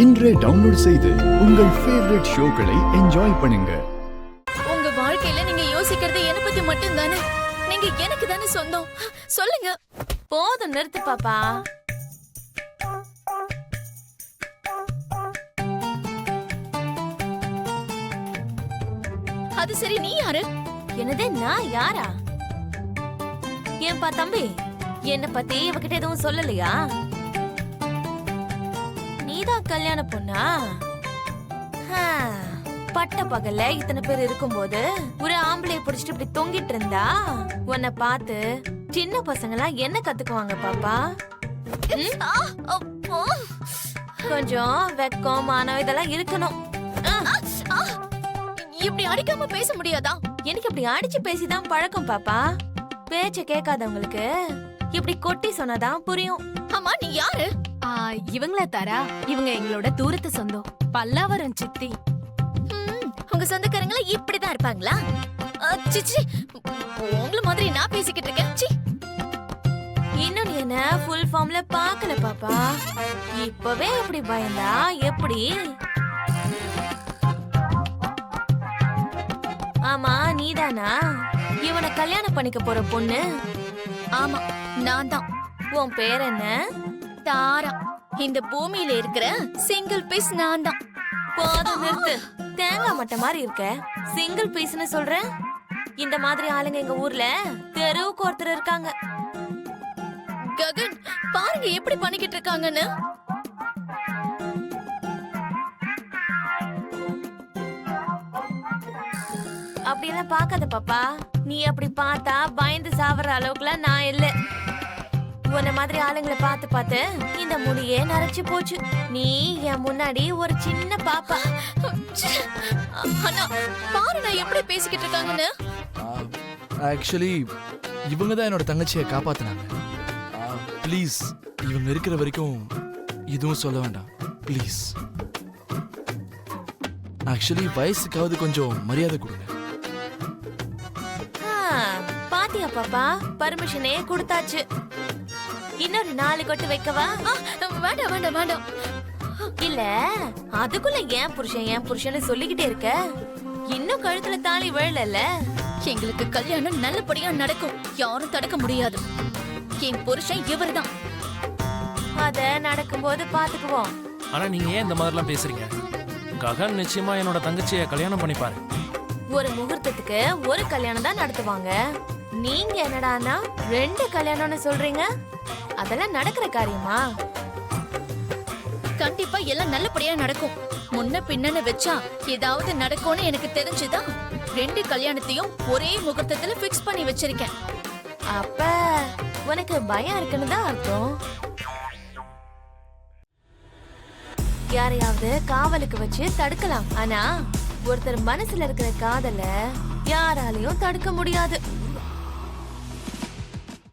இன்றே டவுன்லோட் செய்து உங்கள் ஃபேவரட் ஷோக்களை என்ஜாய் பண்ணுங்க. உங்க வாழ்க்கையில நீங்க யோசிக்கிறது என்ன பத்தி மட்டும் தானே? நீங்க எனக்கு தானே சொந்தம். சொல்லுங்க. போதும், நிறுத்து பாப்பா. அது சரி, நீ யாரு? என்னது, நான் யாரா? ஏன்பா தம்பி, என்ன பத்தி இவகிட்ட எதுவும் சொல்லலையா? நீதான் கல்யாண பொண்ணா? பட்ட பகல்ல இத்தனை பேர் இருக்கும்போது ஒரு ஆம்பளைய புடிச்சிட்டு இப்படி தொங்கிட்டு இருந்தா உன்னை பார்த்து சின்ன பசங்களா என்ன கத்துக்குவாங்க பாப்பா? கொஞ்சம் வெக்கம், மானம் இதெல்லாம் இருக்கணும். இப்படி அடிக்காம பேச முடியாதா? எனக்கு இப்படி அடிச்சு பேசிதான் பழக்கம் பாப்பா. பேச்ச கேட்காதவங்களுக்கு இப்படி கொட்டி சொன்னாதான் புரியும். அம்மா, நீ யாரு? இவங்கள தாரா, இவங்க எங்களோட தூரத்து சொந்தம், பல்லாவரம் சித்தி. உங்க சொந்தக்காரங்கள இப்படிதான் இருப்பாங்களா? சிச்சி, உங்கள மாதிரி நான் பேசிக்கிட்டு இருக்கேன். இன்னும் நீ என்ன ஃபுல் ஃபார்ம்ல பாக்கல பாப்பா. இப்பவே இப்படி பயந்தா எப்படி? ஆமா, நீதானா இவனை கல்யாணம் பண்ணிக்க போற பொண்ணு? ஆமா, நான் தான். உன் பேர் என்ன? தாரா. இந்த பூமியில இருக்கிற சிங்கிள் பீஸ் நான் தான். போதும், நிறுத்து. தேங்காய் மட்டை மாதிரி இருக்க, சிங்கிள் பீஸ்னு சொல்ற? இந்த மாதிரி ஆளுங்க எங்க ஊர்ல தெருவுக்கு ஒருத்தர் இருக்காங்க. ககன், பாருங்க எப்படி பண்ணிக்கிட்டு இருக்காங்கன்னு. அப்படியெல்லாம் பாக்காத பாப்பா. நீ அப்படி பார்த்தா பயந்து சாவற அளவுக்குலாம் நான் இல்ல. உன்ன மாதிரி ஆளுங்களை பார்த்து பார்த்து இந்த முடியே நரைச்சு போச்சு. நீ என் முன்னாடி ஒரு சின்ன பாப்பா. அண்ணா, பாரு நான் எப்படி பேசிக்கிட்டு இருக்காங்கன்னு. ஆக்சுவலி இவங்க தான் என்னோட தங்கச்சியை காப்பாத்தினாங்க. ப்ளீஸ், இவங்க இருக்கிற வரைக்கும் எதுவும் சொல்ல வேண்டாம் ப்ளீஸ். ஆக்சுவலி வயசுக்காவது கொஞ்சம் மரியாதை கொடுங்க. பாத்தியா பாப்பா, பர்மிஷனே கொடுத்தாச்சு. இன்னொரு 4 கொட்டு வைக்கவா? வேண்டாம் வேண்டாம் வேண்டாம். இல்ல, அதுக்குள்ள ஏன் புருஷன் சொல்லிக்கிட்டே இருக்க? இன்னும் கழுத்துல தாலி விழல. எங்களுக்கு கல்யாணம் நல்லபடியா நடக்கும், யாரும் தடுக்க முடியாது. என் புருஷன் இவர்தான். அத நடக்கும்போது பாத்துக்குவோம். ஆனா நீங்க ஏன் இந்த மாதிரிலாம் பேசுறீங்க? ககன் நிச்சயமா என்னோட தங்கச்சியை கல்யாணம் பண்ணிப்பாரு. ஒரு முகூர்த்தத்துக்கு ஒரு கல்யாணம் தான் நடத்துவாங்க. நீங்க என்னடானா 2 கல்யாணம்னு சொல்றீங்க? அதெல்லாம் நடக்கிற காரியமா? கண்டிப்பா எல்லாம் நல்லபடியா நடக்கும். முன்ன பின்னன்னு வச்சா ஏதாவது நடக்கும்னு எனக்கு தெரிஞ்சுதான் 2 கல்யாணத்தையும் ஒரே முகூர்த்தத்துல பிக்ஸ் பண்ணி வச்சிருக்கேன். அப்ப உனக்கு பயம் இருக்குன்னு தான் அர்த்தம். யாரையாவது காவலுக்கு வச்சு தடுக்கலாம், ஆனா ஒருத்தர் மனசுல இருக்கிற காதல யாராலையும் தடுக்க முடியாது.